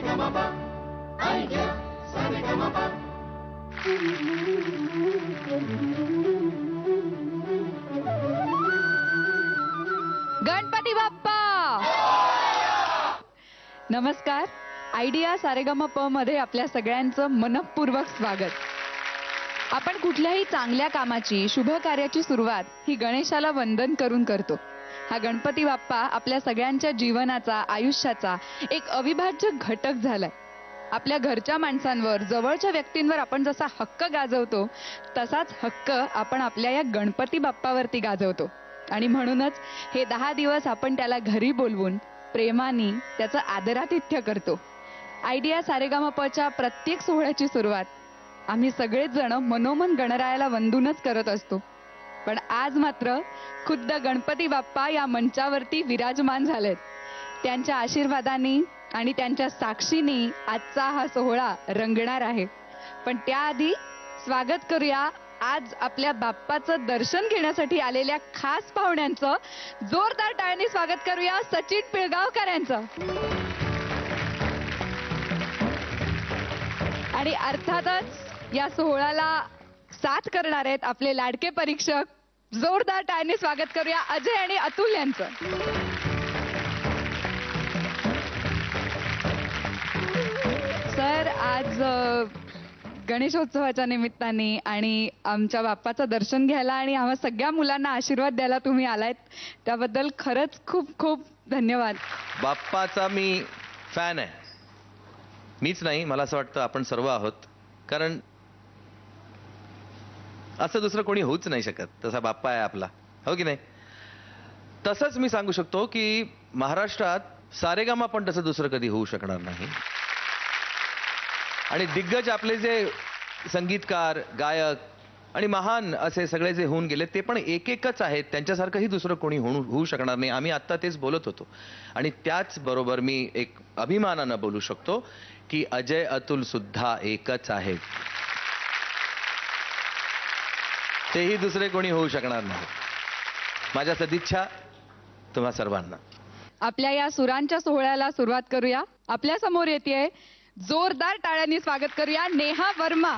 गणपती बाप्पा नमस्कार. आयडिया सारेगमप मध्ये आपल्या सगळ्यांचं मनपूर्वक स्वागत. आपण कुठल्याही चांगल्या कामाची शुभ कार्याची सुरुवात ही गणेशाला वंदन करून करतो. हा गणपती बाप्पा आपल्या सगळ्यांच्या जीवनाचा आयुष्याचा एक अविभाज्य घटक झालाय. आपल्या घरच्या माणसांवर जवळच्या व्यक्तींवर आपण जसा हक्क गाजवतो तसाच हक्क आपण आपल्या या गणपती बाप्पावरती गाजवतो. आणि म्हणूनच हे 10 दिवस आपण त्याला घरी बोलवून प्रेमाने त्याचं आदरातिथ्य करतो. आयडिया सारेगमपच्या प्रत्येक सोहळ्याची सुरुवात आम्ही सगळेच जण मनोमन गणरायाला वंदूनच करत असतो. पण आज मात्र खुद्द गणपती बाप्पा या मंचावरती विराजमान झालेत. त्यांच्या आशीर्वादाने आणि त्यांच्या साक्षीने आजचा हा सोहळा रंगणार आहे. पण त्याआधी स्वागत करूया आज आपल्या बाप्पाचं दर्शन घेण्यासाठी आलेल्या खास पाहुण्यांचं. जोरदार टाळ्यांनी स्वागत करूया सचिन पिळगावकर यांचं. आणि अर्थातच या सोहळ्याला साथ करणार आहेत आपले लाडके परीक्षक. जोरदार टाळ्यांनी स्वागत करूया अजय आणि अतुल यांचं. सर, आज गणेशोत्सवाच्या निमित्ताने आणि आमच्या बाप्पाचं दर्शन घ्यायला आणि आम्हा सगळ्या मुलांना आशीर्वाद द्यायला तुम्ही आलायत, त्याबद्दल खरंच खूप खूप धन्यवाद. बाप्पाचा मी फॅन आहे. मीच नाही, मला असं वाटतं आपण सर्व आहोत. कारण असं दुसरं कोणी होऊच नाही शकत. तसा बाप्पा आहे आपला, हो की नाही? तसंच मी सांगू शकतो की महाराष्ट्रात सारेगामा पण तसं दुसरं कधी होऊ शकणार नाही. आणि दिग्गज आपले जे संगीतकार, गायक आणि महान असे सगळे जे होऊन गेले ते पण एकच आहेत. त्यांच्यासारखंही दुसरं कोणी होऊ शकणार नाही. आम्ही आत्ता तेच बोलत होतो. आणि त्याचबरोबर मी एक अभिमानानं बोलू शकतो की अजय अतुल सुद्धा एकच आहेत. तेही दुसरे कोणी होऊ शकणार नाही. माझ्या सदिच्छा तुम्हा सर्वांना. आपल्या या सुरांच्या सोहळ्याला सुरुवात करूया. आपल्या समोर येते, जोरदार टाळ्यांनी स्वागत करूया नेहा वर्मा.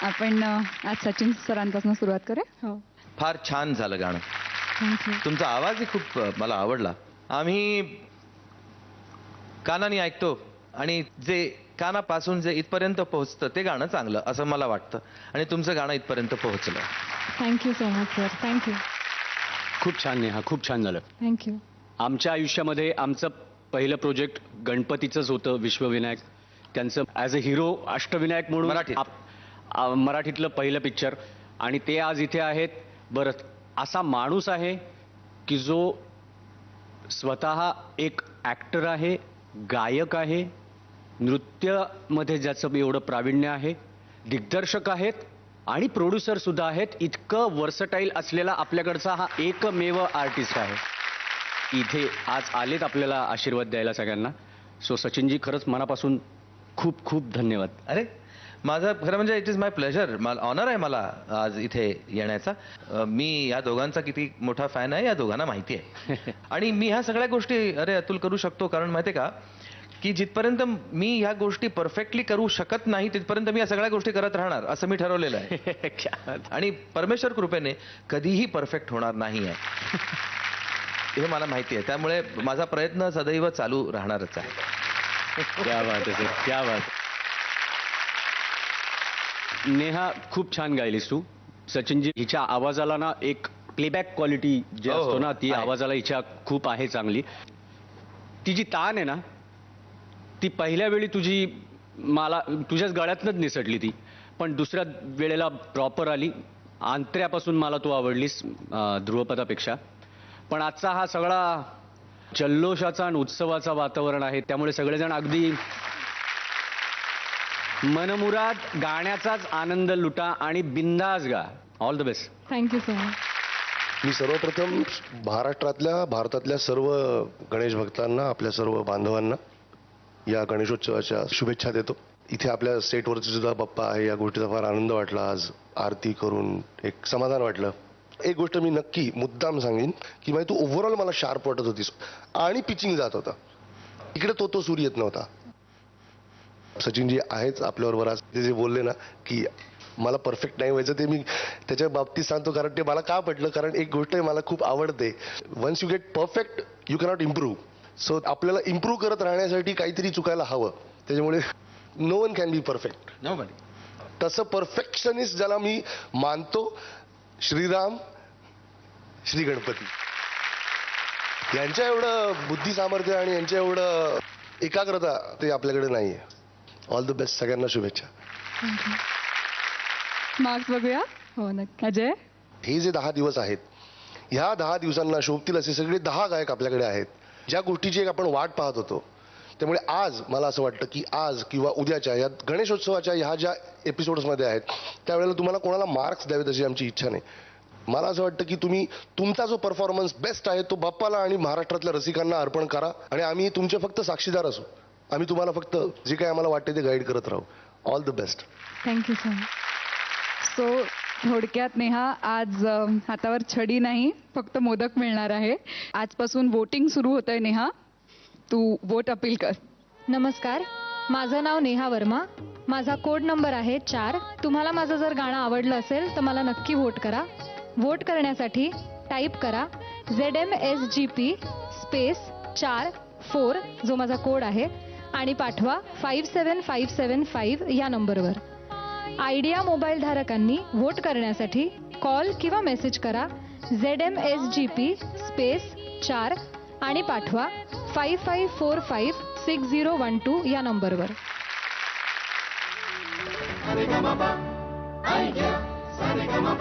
आपण आज सचिन सरांपासून सुरुवात करूया. हो, फार छान झालं गाणं. तुमचा आवाजही खूप मला आवडला. आम्ही कानाने ऐकतो आणि जे कानापासून जे इथपर्यंत पोहोचतं ते गाणं चांगलं असं मला वाटतं. आणि तुमचं गाणं इथपर्यंत पोहोचलं. Thank you so much sir. Thank you. खूप छान नेहा, खूप छान झालं. थँक्यू. आमच्या आयुष्यामध्ये आमचं पहिलं प्रोजेक्ट गणपतीचंच होतं, विश्वविनायक. त्यांचं ॲज अ हिरो अष्टविनायक म्हणून मराठीत. मराठीतलं पहिलं पिक्चर. आणि ते आज इथे आहेत. बरं, असा माणूस आहे की जो स्वतः एक ॲक्टर आहे, गायक आहे, नृत्यामध्ये ज्याचं एवढं प्रावीण्य आहे, दिग्दर्शक आहेत आणि प्रोड्युसर सुद्धा आहेत. इतकं वर्सटाईल असलेला आपल्याकडचा हा एकमेव आर्टिस्ट आहे. इथे आज आलेत आपल्याला आशीर्वाद द्यायला सगळ्यांना. सो सचिनजी, खरंच मनापासून खूप खूप धन्यवाद. अरे माझं खरं म्हणजे इट इज माय प्लेजर. मला ऑनर आहे मला आज इथे येण्याचा. मी या दोघांचा किती मोठा फॅन आहे या दोघांना माहिती आहे. आणि मी ह्या सगळ्या गोष्टी अरे अतुल करू शकतो, कारण माहितीये का की जिथपर्यंत मी ह्या गोष्टी परफेक्टली करू शकत नाही तिथपर्यंत मी या सगळ्या गोष्टी करत राहणार असं मी ठरवलेलं आहे. आणि परमेश्वर कृपेने कधीही परफेक्ट होणार नाही आहे हे मला माहिती आहे. त्यामुळे माझा प्रयत्न सदैव चालू राहणारच आहे. क्या बात आहे सर, क्या बात. नेहा, खूप छान गायलीस तू. सचिनजी, हिच्या आवाजाला ना एक प्लेबॅक क्वालिटी जी हो, असतो ना, ती आहे. आवाजाला हिच्या खूप आहे चांगली. ती जी तान आहे ना, ती पहिल्या वेळी मला तुझ्याच गळ्यातनंच निसटली ती, पण दुसऱ्या वेळेला प्रॉपर आली. आंतऱ्यापासून मला तू आवडलीस ध्रुवपदापेक्षा. पण आजचा हा सगळा जल्लोषाचा आणि उत्सवाचा वातावरण आहे, त्यामुळे सगळेजण अगदी मनमुराद गाण्याचाच आनंद लुटा आणि बिंदास गा. All the best. Thank you so much. मी सर्वप्रथम भारतातल्या सर्व गणेश भक्तांना, आपल्या सर्व बांधवांना या गणेशोत्सवाच्या शुभेच्छा देतो. इथे आपल्या सेटवरचे सुद्धा बाप्पा आहे, या गोष्टीचा फार आनंद वाटला. आज आरती करून एक समाधान वाटलं. एक गोष्ट मी नक्की मुद्दाम सांगेन की माहिती तू ओव्हरऑल मला शार्प वाटत होतीस आणि पिचिंग जात होता. इकडे तो सूर येत नव्हता. सचिनजी आहेच आपल्याबरोबर. आज ते जे बोलले ना की मला परफेक्ट नाही व्हायचं, ते मी त्याच्या बाबतीत सांगतो, कारण ते मला का पटलं. कारण एक गोष्ट मला खूप आवडते, once you get perfect you cannot improve. So आपल्याला इम्प्रूव्ह करत राहण्यासाठी काहीतरी चुकायला हवं. त्याच्यामुळे no one can be perfect. तसं परफेक्शनिस्ट ज्याला मी मानतो, श्रीराम, श्री गणपती यांच्या एवढं बुद्धी सामर्थ्य आणि यांच्या एवढं एकाग्रता ते आपल्याकडे नाहीये. All the best. सगळ्यांना शुभेच्छा. मार्क्स बघूया. हो नक्की. अजय, हे जे 10 दिवस आहेत, ह्या 10 दिवसांना शोभतील असे सगळे 10 गायक आपल्याकडे आहेत, ज्या गोष्टीची एक आपण वाट पाहत होतो. त्यामुळे आज मला असं वाटतं की आज किंवा उद्याच्या या गणेशोत्सवाच्या ह्या ज्या एपिसोड्समध्ये आहेत त्यावेळेला तुम्हाला कोणाला मार्क्स द्यावेत अशी आमची इच्छा नाही. मला असं वाटतं की तुम्ही तुमचा जो परफॉर्मन्स बेस्ट आहे तो बाप्पाला आणि महाराष्ट्रातल्या रसिकांना अर्पण करा, आणि आम्ही तुमचे फक्त साक्षीदार असू. आम्ही तुम्हाला फक्त जे काही आम्हाला वाटते ते गाईड करत राहू. All the best. Thank you so much. So थोडक्यात नेहा, आज हातावर छडी नाही, फक्त मोदक मिळणार आहे. आजपासून वोटिंग सुरू होतंय. नेहा, तू वोट अपील कर. नमस्कार, माझं नाव नेहा वर्मा. माझा कोड नंबर आहे 4. तुम्हाला माझं जर गाणं आवडलं असेल तर मला नक्की वोट करा. वोट करण्यासाठी टाईप करा ZMSGP स्पेस 44 जो माझा कोड आहे आणि पाठवा 57575 या नंबरवर. आयडिया मोबाईल धारकांनी वोट करण्यासाठी कॉल किंवा मेसेज करा ZMSGP स्पेस 4 आणि पाठवा 55456012 या नंबरवर. Saregama, idea, Saregama.